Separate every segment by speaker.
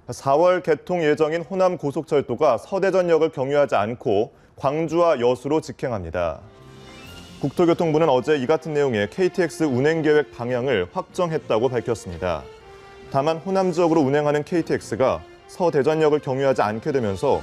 Speaker 1: 4월 개통 예정인 호남 고속철도가 서대전역을 경유하지 않고 광주와 여수로 직행합니다. 국토교통부는 어제 이 같은 내용의 KTX 운행 계획 방향을 확정했다고 밝혔습니다. 다만 호남 지역으로 운행하는 KTX가 서대전역을 경유하지 않게 되면서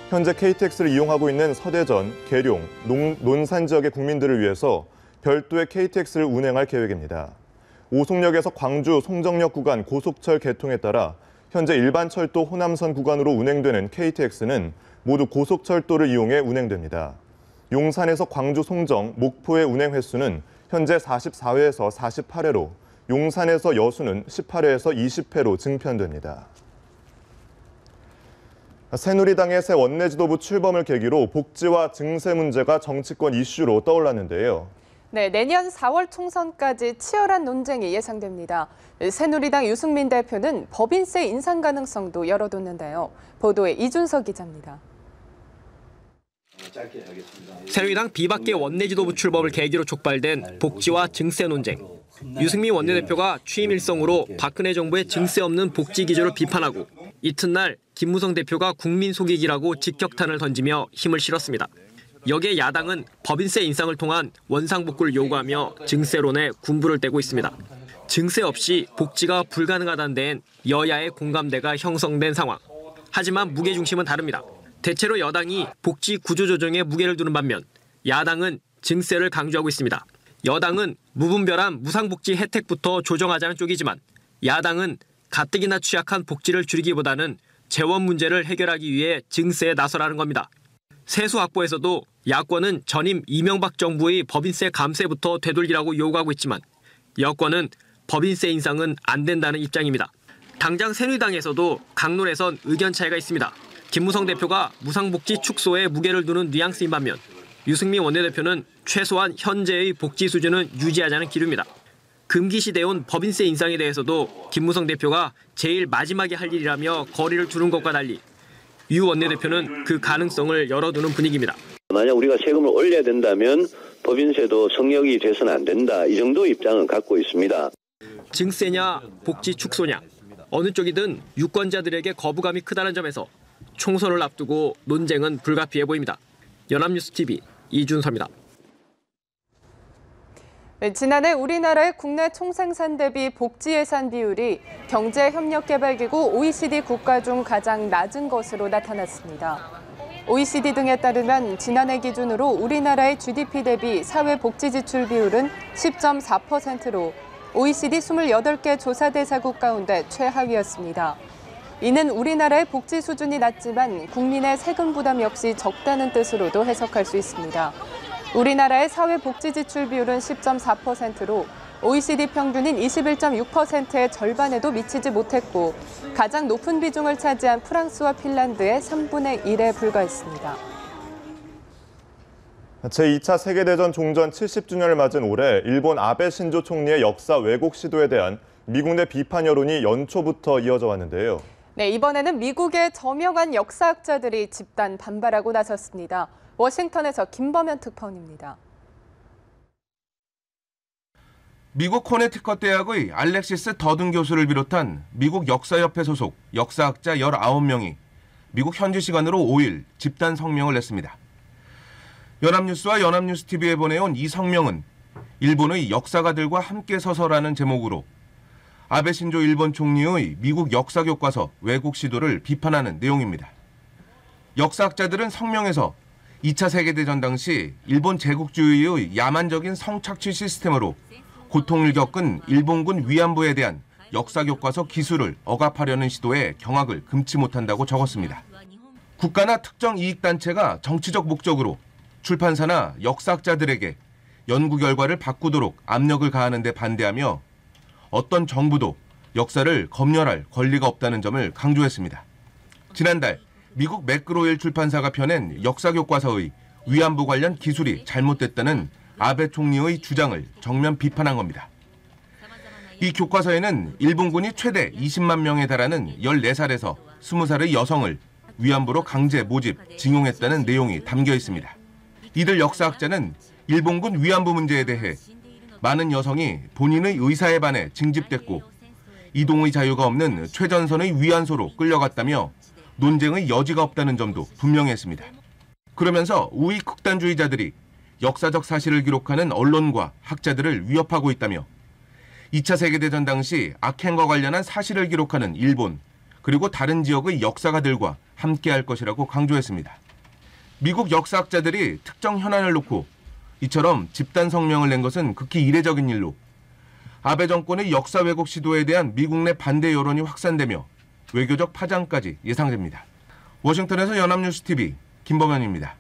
Speaker 1: 현재 KTX를 이용하고 있는 서대전, 계룡, 논산 지역의 국민들을 위해서 별도의 KTX를 운행할 계획입니다. 오송역에서 광주 송정역 구간 고속철 개통에 따라 현재 일반 철도 호남선 구간으로 운행되는 KTX는 모두 고속철도를 이용해 운행됩니다. 용산에서 광주 송정, 목포의 운행 횟수는 현재 44회에서 48회로, 용산에서 여수는 18회에서 20회로 증편됩니다. 새누리당의 새 원내지도부 출범을 계기로 복지와 증세 문제가 정치권 이슈로 떠올랐는데요.
Speaker 2: 네, 내년 4월 총선까지 치열한 논쟁이 예상됩니다. 새누리당 유승민 대표는 법인세 인상 가능성도 열어뒀는데요. 보도에 이준석 기자입니다.
Speaker 3: 새누리당 비박계 원내지도부 출범을 계기로 촉발된 복지와 증세 논쟁. 유승민 원내대표가 취임 일성으로 박근혜 정부의 증세 없는 복지 기조를 비판하고 이튿날 김무성 대표가 국민 속이기라고 직격탄을 던지며 힘을 실었습니다. 여기에 야당은 법인세 인상을 통한 원상복구를 요구하며 증세론에 군부를 떼고 있습니다. 증세 없이 복지가 불가능하다는 데엔 여야의 공감대가 형성된 상황. 하지만 무게중심은 다릅니다. 대체로 여당이 복지 구조조정에 무게를 두는 반면 야당은 증세를 강조하고 있습니다. 여당은 무분별한 무상복지 혜택부터 조정하자는 쪽이지만 야당은 가뜩이나 취약한 복지를 줄이기보다는 재원 문제를 해결하기 위해 증세에 나서라는 겁니다. 세수 확보에서도 야권은 전임 이명박 정부의 법인세 감세부터 되돌리라고 요구하고 있지만 여권은 법인세 인상은 안 된다는 입장입니다. 당장 새누리당에서도 강론에선 의견 차이가 있습니다. 김무성 대표가 무상복지 축소에 무게를 두는 뉘앙스인 반면 유승민 원내대표는 최소한 현재의 복지 수준은 유지하자는 기류입니다. 금기시대에 온 법인세 인상에 대해서도 김무성 대표가 제일 마지막에 할 일이라며 거리를 두는 것과 달리 유 원내대표는 그 가능성을 열어두는 분위기입니다.
Speaker 4: 만약 우리가 세금을 올려야 된다면 법인세도 성역이 돼서는 안 된다. 이 정도 입장은 갖고 있습니다.
Speaker 3: 증세냐 복지 축소냐 어느 쪽이든 유권자들에게 거부감이 크다는 점에서 총선을 앞두고 논쟁은 불가피해 보입니다. 연합뉴스TV 이준서입니다.
Speaker 2: 지난해 우리나라의 국내 총생산 대비 복지 예산 비율이 경제협력개발기구 OECD 국가 중 가장 낮은 것으로 나타났습니다. OECD 등에 따르면 지난해 기준으로 우리나라의 GDP 대비 사회복지 지출 비율은 10.4%로 OECD 28개 조사 대사국 가운데 최하위였습니다. 이는 우리나라의 복지 수준이 낮지만 국민의 세금 부담 역시 적다는 뜻으로도 해석할 수 있습니다. 우리나라의 사회복지 지출 비율은 10.4%로 OECD 평균인 21.6%의 절반에도 미치지 못했고 가장 높은 비중을 차지한 프랑스와 핀란드의 3분의 1에 불과했습니다.
Speaker 1: 제2차 세계대전 종전 70주년을 맞은 올해 일본 아베 신조 총리의 역사 왜곡 시도에 대한 미국 내 비판 여론이 연초부터 이어져 왔는데요.
Speaker 2: 네, 이번에는 미국의 저명한 역사학자들이 집단 반발하고 나섰습니다. 워싱턴에서 김범현 특파원입니다.
Speaker 5: 미국 코네티컷 대학의 알렉시스 더든 교수를 비롯한 미국 역사협회 소속 역사학자 19명이 미국 현지 시간으로 5일 집단 성명을 냈습니다. 연합뉴스와 연합뉴스TV에 보내온 이 성명은 일본의 역사가들과 함께 서서라는 제목으로 아베 신조 일본 총리의 미국 역사교과서 왜곡 시도를 비판하는 내용입니다. 역사학자들은 성명에서 2차 세계대전 당시 일본 제국주의의 야만적인 성착취 시스템으로 고통을 겪은 일본군 위안부에 대한 역사교과서 기술을 억압하려는 시도에 경악을 금치 못한다고 적었습니다. 국가나 특정 이익단체가 정치적 목적으로 출판사나 역사학자들에게 연구 결과를 바꾸도록 압력을 가하는 데 반대하며 어떤 정부도 역사를 검열할 권리가 없다는 점을 강조했습니다. 지난달 미국 매크로웰 출판사가 펴낸 역사교과서의 위안부 관련 기술이 잘못됐다는 아베 총리의 주장을 정면 비판한 겁니다. 이 교과서에는 일본군이 최대 20만 명에 달하는 14살에서 20살의 여성을 위안부로 강제 모집, 징용했다는 내용이 담겨 있습니다. 이들 역사학자는 일본군 위안부 문제에 대해 많은 여성이 본인의 의사에 반해 징집됐고 이동의 자유가 없는 최전선의 위안소로 끌려갔다며 논쟁의 여지가 없다는 점도 분명했습니다. 그러면서 우익 극단주의자들이 역사적 사실을 기록하는 언론과 학자들을 위협하고 있다며 2차 세계대전 당시 악행과 관련한 사실을 기록하는 일본, 그리고 다른 지역의 역사가들과 함께할 것이라고 강조했습니다. 미국 역사학자들이 특정 현안을 놓고 이처럼 집단 성명을 낸 것은 극히 이례적인 일로 아베 정권의 역사 왜곡 시도에 대한 미국 내 반대 여론이 확산되며 외교적 파장까지 예상됩니다. 워싱턴에서 연합뉴스TV 김범현입니다.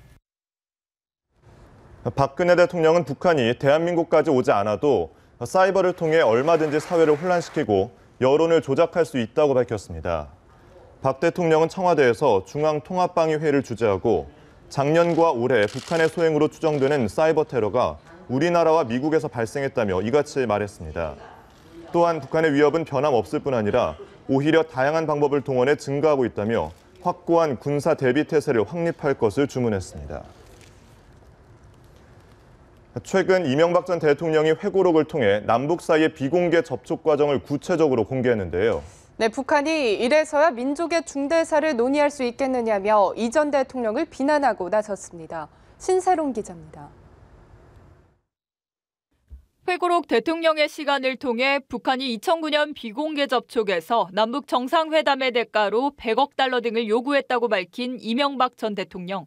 Speaker 1: 박근혜 대통령은 북한이 대한민국까지 오지 않아도 사이버를 통해 얼마든지 사회를 혼란시키고 여론을 조작할 수 있다고 밝혔습니다. 박 대통령은 청와대에서 중앙통합방위회의를 주재하고 작년과 올해 북한의 소행으로 추정되는 사이버 테러가 우리나라와 미국에서 발생했다며 이같이 말했습니다. 또한 북한의 위협은 변함없을 뿐 아니라 오히려 다양한 방법을 동원해 증가하고 있다며 확고한 군사 대비 태세를 확립할 것을 주문했습니다. 최근 이명박 전 대통령이 회고록을 통해 남북 사이의 비공개 접촉 과정을 구체적으로 공개했는데요.
Speaker 2: 네, 북한이 이래서야 민족의 중대사를 논의할 수 있겠느냐며 이 전 대통령을 비난하고 나섰습니다. 신세롬 기자입니다.
Speaker 6: 회고록 대통령의 시간을 통해 북한이 2009년 비공개 접촉에서 남북 정상회담의 대가로 100억 달러 등을 요구했다고 밝힌 이명박 전 대통령.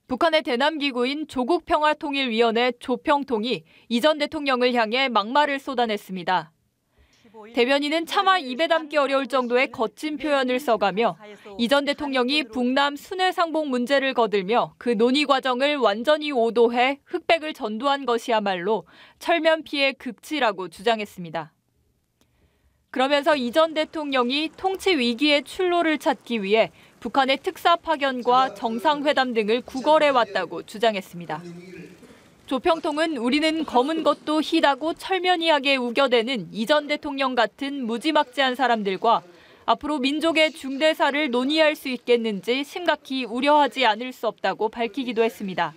Speaker 6: 북한의 대남기구인 조국평화통일위원회 조평통이 이 전 대통령을 향해 막말을 쏟아냈습니다. 대변인은 차마 입에 담기 어려울 정도의 거친 표현을 써가며 이 전 대통령이 북남 순회상봉 문제를 거들며 그 논의 과정을 완전히 오도해 흑백을 전도한 것이야말로 철면 피해 극치라고 주장했습니다. 그러면서 이 전 대통령이 통치 위기의 출로를 찾기 위해 북한의 특사 파견과 정상회담 등을 구걸해왔다고 주장했습니다. 조평통은 우리는 검은 것도 희다고 철면이하게 우겨대는 이 전 대통령 같은 무지막지한 사람들과 앞으로 민족의 중대사를 논의할 수 있겠는지 심각히 우려하지 않을 수 없다고 밝히기도 했습니다.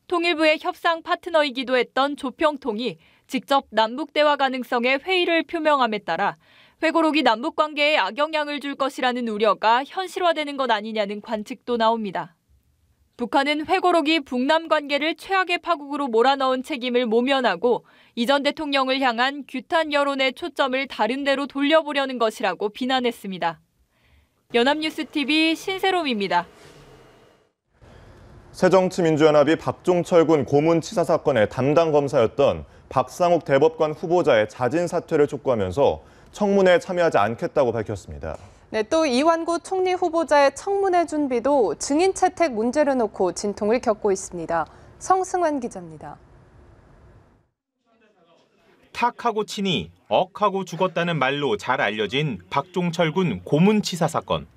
Speaker 6: 통일부의 협상 파트너이기도 했던 조평통이 직접 남북대화 가능성의 회의를 표명함에 따라 회고록이 남북관계에 악영향을 줄 것이라는 우려가 현실화되는 것 아니냐는 관측도 나옵니다. 북한은 회고록이 북남 관계를 최악의 파국으로 몰아넣은 책임을 모면하고 이 전 대통령을 향한 규탄 여론의 초점을 다른 데로 돌려보려는 것이라고 비난했습니다. 연합뉴스TV 신세롬입니다.
Speaker 1: 새정치민주연합이 박종철 군 고문치사 사건의 담당 검사였던 박상욱 대법관 후보자의 자진 사퇴를 촉구하면서 청문회에 참여하지 않겠다고 밝혔습니다.
Speaker 2: 네, 또 이완구 총리 후보자의 청문회 준비도 증인 채택 문제를 놓고 진통을 겪고 있습니다. 성승환 기자입니다.
Speaker 7: 탁하고 치니 억하고 죽었다는 말로 잘 알려진 박종철 군 고문치사 사건.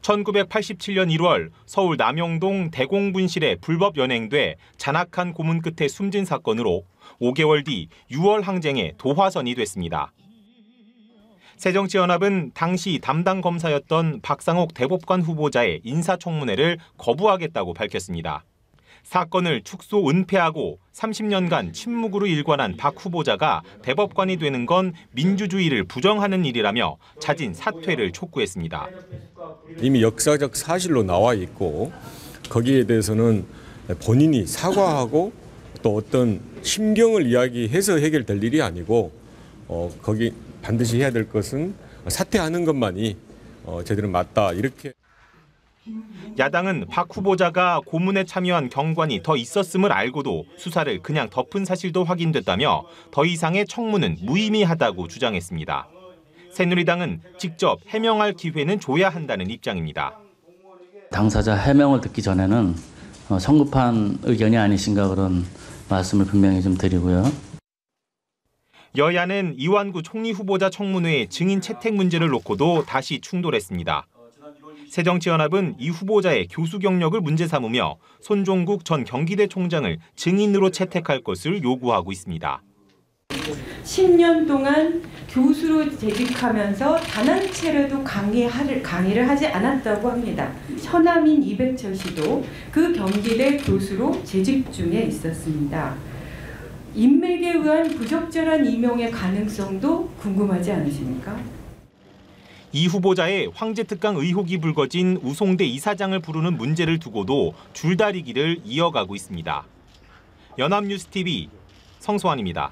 Speaker 7: 1987년 1월 서울 남영동 대공분실에 불법 연행돼 잔악한 고문 끝에 숨진 사건으로 5개월 뒤 6월 항쟁에 도화선이 됐습니다. 새정치연합은 당시 담당 검사였던 박상욱 대법관 후보자의 인사청문회를 거부하겠다고 밝혔습니다. 사건을 축소 은폐하고 30년간 침묵으로 일관한 박 후보자가 대법관이 되는 건 민주주의를 부정하는 일이라며 자진 사퇴를 촉구했습니다.
Speaker 8: 이미 역사적 사실로 나와 있고 거기에 대해서는 본인이 사과하고 또 어떤 심경을 이야기해서 해결될 일이 아니고 거기 반드시 해야 될 것은 사퇴하는 것만이 제대로 맞다 이렇게.
Speaker 7: 야당은 박 후보자가 고문에 참여한 경관이 더 있었음을 알고도 수사를 그냥 덮은 사실도 확인됐다며 더 이상의 청문은 무의미하다고 주장했습니다. 새누리당은 직접 해명할 기회는 줘야 한다는 입장입니다.
Speaker 9: 당사자 해명을 듣기 전에는 성급한 의견이 아니신가 그런 말씀을 분명히 좀 드리고요.
Speaker 7: 여야는 이완구 총리 후보자 청문회의 증인 채택 문제를 놓고도 다시 충돌했습니다. 새정치연합은 이 후보자의 교수 경력을 문제 삼으며 손종국 전 경기대 총장을 증인으로 채택할 것을 요구하고 있습니다.
Speaker 10: 10년 동안 교수로 재직하면서 단 한 차례도 강의를 하지 않았다고 합니다. 현암인 이백철 씨도 그 경기대 교수로 재직 중에 있었습니다. 인맥에 의한 부적절한 임용의 가능성도 궁금하지 않으십니까?
Speaker 7: 이 후보자의 황제특강 의혹이 불거진 우송대 이사장을 부르는 문제를 두고도 줄다리기를 이어가고 있습니다. 연합뉴스TV 성소환입니다.